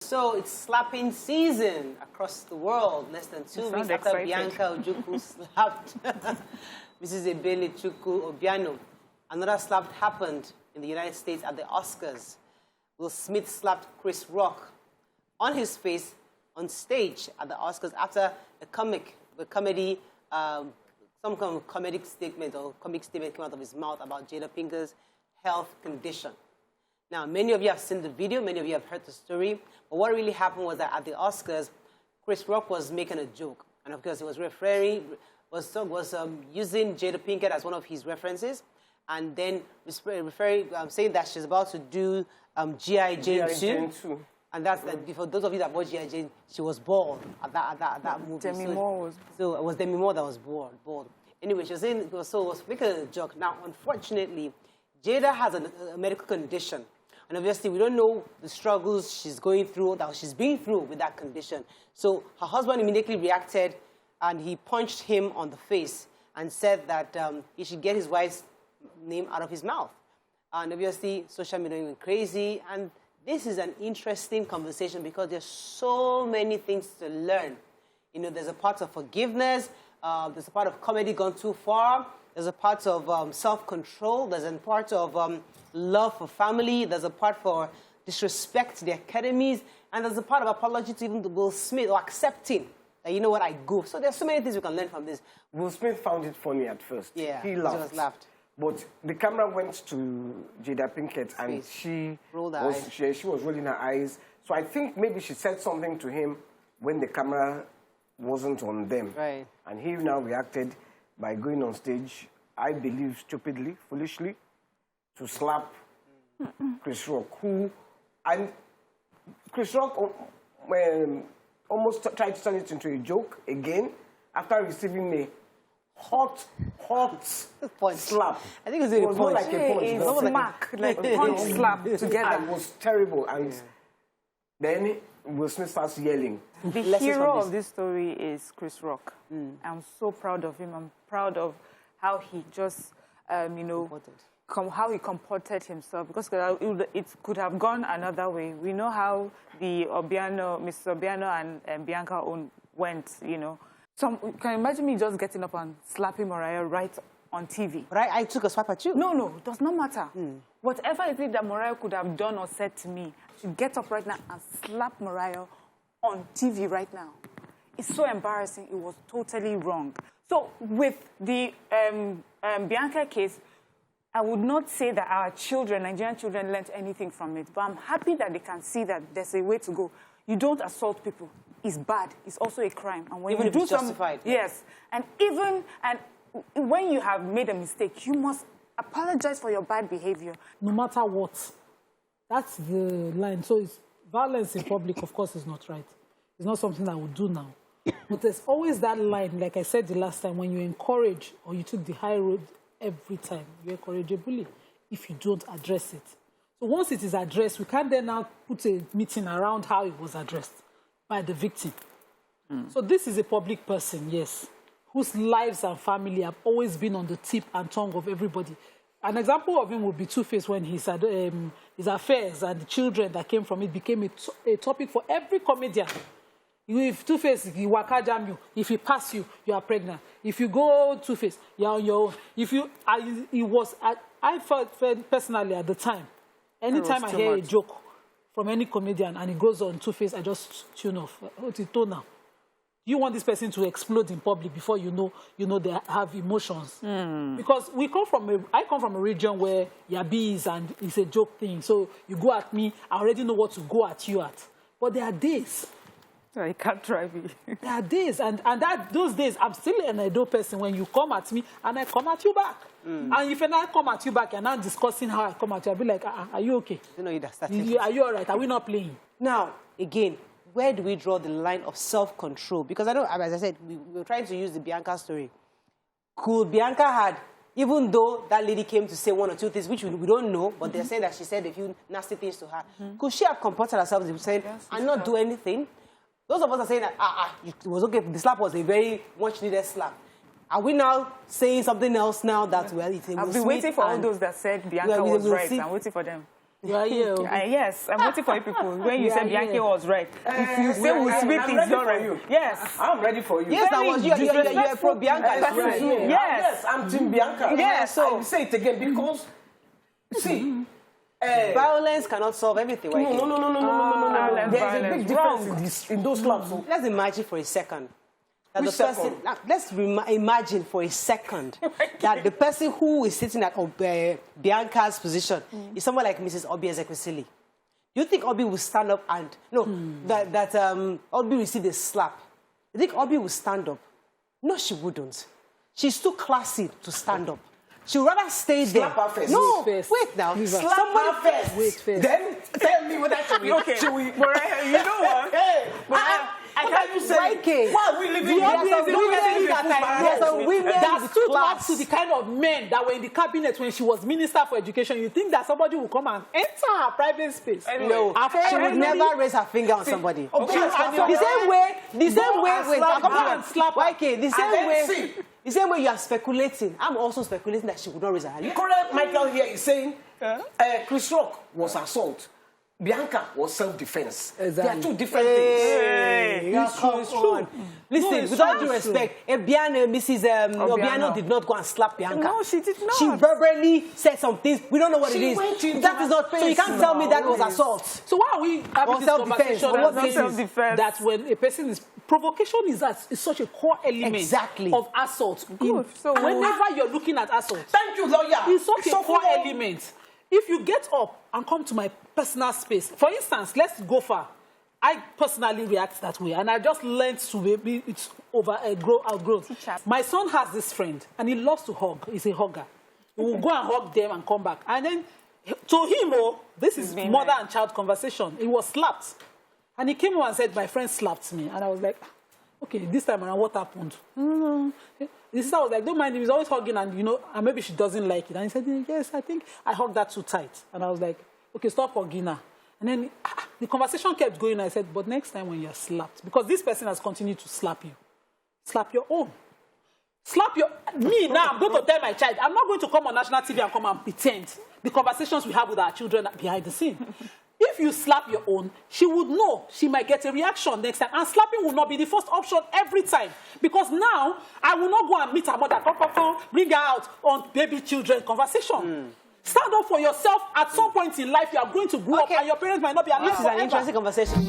So it's slapping season across the world. Less than 2 weeks after Bianca Ojukwu slapped Mrs. Ebele Obiano. Another slap happened in the United States at the Oscars. Will Smith slapped Chris Rock on his face on stage at the Oscars after some kind of comedic statement or comic statement came out of his mouth about Jada Pinkett's health condition. Now, many of you have seen the video, many of you have heard the story, but what really happened was that at the Oscars, Chris Rock was making a joke, and of course, he was using Jada Pinkett as one of his references, and then saying that she's about to do G.I. Jane 2. And that's for those of you that watch G.I. Jane, she was bald at that movie. Demi Moore was. So it was Demi Moore that was bald. Anyway, she was saying, was making a joke. Now, unfortunately, Jada has a medical condition. And obviously, we don't know the struggles she's going through, that she's been through with that condition. So her husband immediately reacted, and he punched him on the face and said that he should get his wife's name out of his mouth. And obviously, social media went crazy. And this is an interesting conversation because there's so many things to learn. You know, there's a part of forgiveness. There's a part of comedy gone too far. There's a part of self-control. There's a part of love for family. There's a part for disrespect to the academies. And there's a part of apology to even Will Smith, or accepting that, you know what, I goofed. So there's so many things we can learn from this. Will Smith found it funny at first. Yeah, he laughed. But the camera went to Jada Pinkett, and she was rolling her eyes. So I think maybe she said something to him when the camera wasn't on them. Right. And he now reacted by going on stage, I believe stupidly, foolishly, to slap Chris Rock, and Chris Rock almost tried to turn it into a joke again after receiving a hot slap. I think it was more like a punch. It was like a punch slap together. It was terrible. And then Will Smith starts yelling. The hero of this story is Chris Rock. I'm so proud of him. I'm proud of how he just, how he comported himself, because it could have gone another way. We know how the Mr. Obiano and Bianca went, you know. So can you imagine me just getting up and slapping Mariah right on TV? But I took a swipe at you. No, it does not matter. Whatever it is that Mariah could have done or said to me, I should get up right now and slap Mariah on TV right now. It's so embarrassing. It was totally wrong. So with the Bianca case, I would not say that our children, Nigerian children, learned anything from it. But I'm happy that they can see that there's a way to go. You don't assault people. It's bad. It's also a crime. And when even you if do it's justified. Yes. And when you have made a mistake, you must apologize for your bad behavior. No matter what. That's the line. So violence in public, of course, is not right. It's not something I would do now. But there's always that line, like I said the last time, when you encourage or you took the high road every time, you encourage a bully if you don't address it. So once it is addressed, we can't then now put a meeting around how it was addressed by the victim. So this is a public person, yes, whose lives and family have always been on the tip and tongue of everybody. An example of him would be Two-Face when his affairs and the children that came from it became a topic for every comedian. If Two-Face, he waka jam you. If he pass you, you are pregnant. If you go Two-Face, you are on your own. If you, I felt personally at the time, anytime I hear a joke from any comedian and it goes on Two-Face, I just tune off. What is it now? You want this person to explode in public before you know they have emotions. Because I come from a region where Yabi is and it's a joke thing. So you go at me, I already know what to go at you at. But there are days. I can't drive you. There are days, and those days, I'm still an Edo person when you come at me and I come at you back. And if I come at you back and I'm discussing how I come at you, I'll be like, are you okay? Are you all right? Are we not playing? Now, again, where do we draw the line of self-control? Because I know, as I said, we were trying to use the Bianca story. Could Bianca had, even though that lady came to say one or two things, which we don't know, but they're saying that she said a few nasty things to her, could she have comported herself and said, and not do anything? Those of us are saying that, it was okay, the slap was a very much-needed slap. Are we now saying something else now that, well, it's a I've been waiting for all those that said Bianca was right. I'm waiting for them. You are here. Yes, I'm waiting for you people. When you said Bianca was right. If you say Will Smith is not right. Yes. I'm ready for you. Yes, that was you. You're pro Bianca. Right. Yes, I'm Team Bianca. Yes, so I say it again because, see, violence cannot solve everything. No. There's a big difference in those clubs. So. Let's imagine for a second. Let's imagine for a second that the person who is sitting at Bianca's position is someone like Mrs. Obi Ezekwesili. Do you think Obi will stand up and that Obi received a slap? You think Obi will stand up? No, she wouldn't. She's too classy to stand up. She would rather stay there. Slap her first. No, wait now. Slap her first. Wait first. Then tell me whether she will. Okay. She will. You know what? What are you saying? Why are we living in that stood up to the kind of men that were in the cabinet when she was Minister for Education? You think that somebody will come and enter her private space? No, she would never raise her finger on somebody. Okay, The same way, come on, slap her. The same way you are speculating, I'm also speculating that she would not raise her hand. Correct. Michael here is saying Chris Rock was assault. Bianca was self-defense. Exactly. They are two different things. It's true. Listen, with all due respect, Mrs. Obiano did not go and slap Bianca. No, she did not. She verbally said some things. We don't know what it is. That is not. So you can't tell me that was assault. So why are we having this conversation? Self-defense. That when a person is provocation is such a core element of assault. Good. So whenever you're looking at assault, thank you, lawyer. It's such a core element. If you get up and come to my personal space, for instance, let's go far. I personally react that way, and I just learned to be it's outgrown. My son has this friend, and he loves to hug. He's a hugger. He will go and hug them and come back. And then, to him, this is mother and child conversation. He was slapped. And he came over and said, my friend slapped me. And I was like, okay, this time around, what happened? The sister was like, don't mind him, he's always hugging, and and maybe she doesn't like it. And he said, yes, I think I hugged that too tight. And I was like, okay, stop hugging her. And then the conversation kept going. I said, but next time when you're slapped, because this person has continued to slap you, slap your own. Me now, I'm going to tell my child, I'm not going to come on national TV and come and pretend the conversations we have with our children behind the scene. If you slap your own, she would know she might get a reaction next time. And slapping will not be the first option every time. Because now, I will not go and meet her mother, bring her out on baby children conversation. Stand up for yourself. At some point in life, you are going to grow up and your parents might not be alive. This is an interesting conversation.